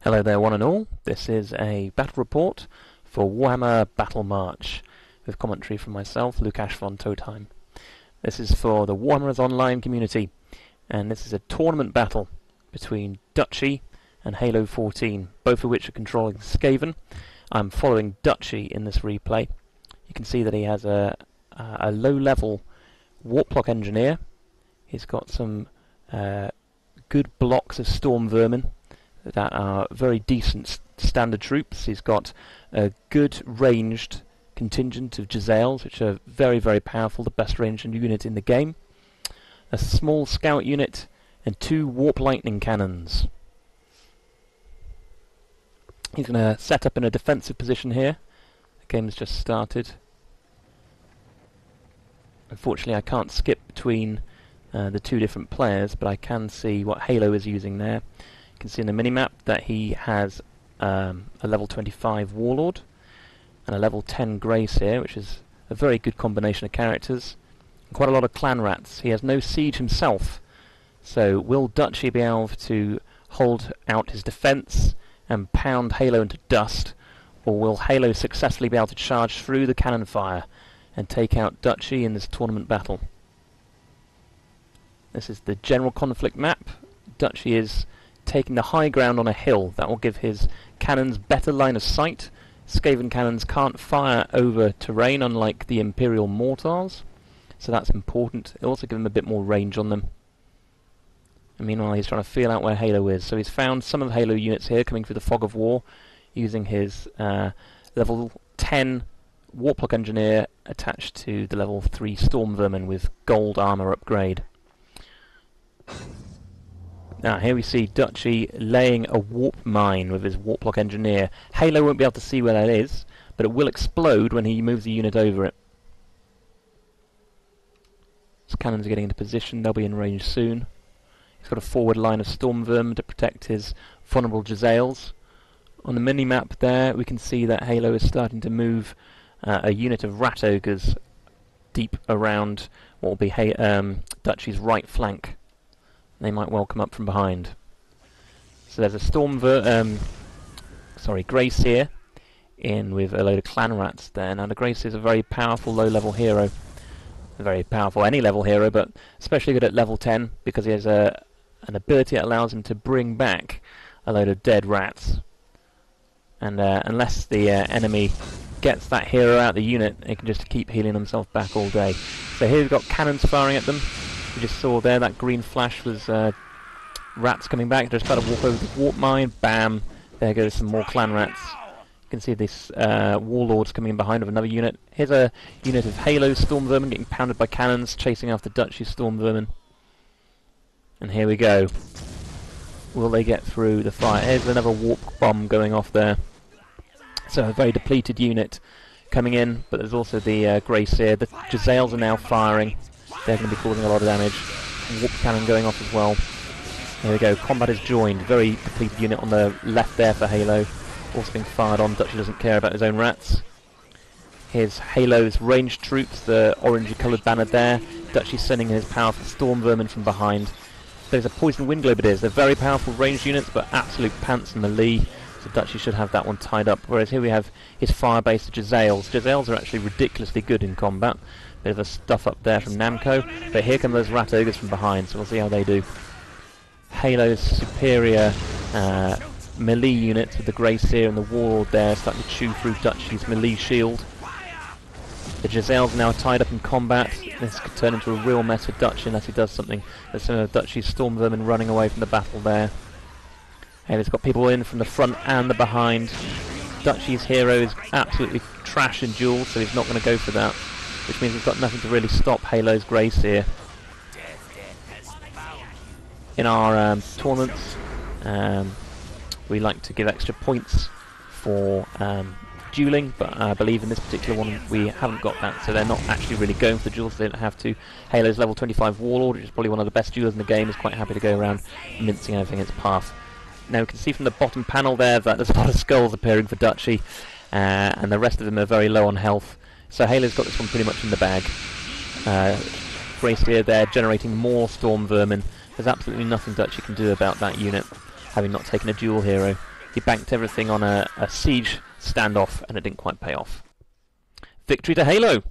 Hello there one and all, this is a battle report for Warhammer Battle March, with commentary from myself, Lukasz von Totheim. This is for the Warhammerers Online community, and this is a tournament battle between Dutchy and Halo 14, both of which are controlling Skaven. I'm following Dutchy in this replay. You can see that he has a low-level Warplock Engineer. He's got some good blocks of Storm Vermin that are very decent standard troops. He's got a good ranged contingent of Jezzails, which are very, very powerful, the best ranged unit in the game. A small scout unit and 2 warp lightning cannons. He's going to set up in a defensive position here. The game's just started. Unfortunately, I can't skip between the two different players, but I can see what Halo is using there. You can see in the minimap that he has a level 25 Warlord and a level 10 Greyseer, which is a very good combination of characters. And quite a lot of clan rats. He has no siege himself, so will Dutchy be able to hold out his defense and pound Halo into dust, or will Halo successfully be able to charge through the cannon fire and take out Dutchy in this tournament battle? This is the general conflict map. Dutchy is taking the high ground on a hill. That will give his cannons better line of sight. Skaven cannons can't fire over terrain, unlike the Imperial mortars, so that's important. It'll also give him a bit more range on them. And meanwhile, he's trying to feel out where Halo is. So he's found some of Halo units here coming through the fog of war, using his level 10 Warplock Engineer attached to the level 3 Storm Vermin with gold armor upgrade. Now here we see Dutchy laying a warp mine with his Warplock Engineer. Halo won't be able to see where that is, but it will explode when he moves the unit over it. His cannons are getting into position, they'll be in range soon. He's got a forward line of Storm Vermin to protect his vulnerable Jezzails. On the mini-map there we can see that Halo is starting to move a unit of Rat Ogres deep around what will be Dutchy's right flank. They might well come up from behind. So there's a Greyseer in with a load of clan rats there. Now the Greyseer is a very powerful low-level hero. Very powerful any level hero, but especially good at level 10 because he has an ability that allows him to bring back a load of dead rats. And unless the enemy gets that hero out of the unit, he can just keep healing himself back all day. So here we've got cannons firing at them. You just saw there that green flash was rats coming back. Just try to walk over the warp mine. Bam! There goes some more clan rats. You can see this warlords coming in behind of another unit. Here's a unit of Halo Storm Vermin getting pounded by cannons, chasing after Dutchy Storm Vermin. And here we go. Will they get through the fire? Here's another warp bomb going off there. So a very depleted unit coming in, but there's also the Greyseer. The Jezzails are now firing. They're going to be causing a lot of damage. Warp cannon going off as well. Here we go, combat is joined. Very depleted unit on the left there for Halo. Also being fired on. Dutchy doesn't care about his own rats. Here's Halo's ranged troops, the orangey coloured banner there. Dutchy's sending his powerful Storm Vermin from behind. There's a Poison Wind Globe it is. They're very powerful ranged units, but absolute pants and melee. So Dutchy should have that one tied up. Whereas here we have his fire-based Jezzails. Jezzails are actually ridiculously good in combat. Bit of a stuff up there from Namco, but here come those Rat Ogres from behind, so we'll see how they do. Halo's superior melee units with the Greyseer and the Warlord there starting to chew through Dutchy's melee shield. The Jezzails are now tied up in combat. This could turn into a real mess for Dutchy unless he does something. There's some of Dutchy's Storm Vermin running away from the battle there. Halo's got people in from the front and the behind. Dutchy's hero is absolutely trash in duels, so he's not going to go for that. Which means we've got nothing to really stop Halo's Greyseer. In our tournaments, we like to give extra points for dueling, but I believe in this particular one we haven't got that, so they're not actually really going for the duels, so they don't have to. Halo's level 25 Warlord, which is probably one of the best duelers in the game, is quite happy to go around mincing everything in its path. Now we can see from the bottom panel there that there's a lot of skulls appearing for Dutchy, and the rest of them are very low on health. So Halo's got this one pretty much in the bag. Greyseer there generating more Storm Vermin. There's absolutely nothing Dutchy can do about that unit, having not taken a dual hero. he banked everything on a siege standoff, and it didn't quite pay off. Victory to Halo!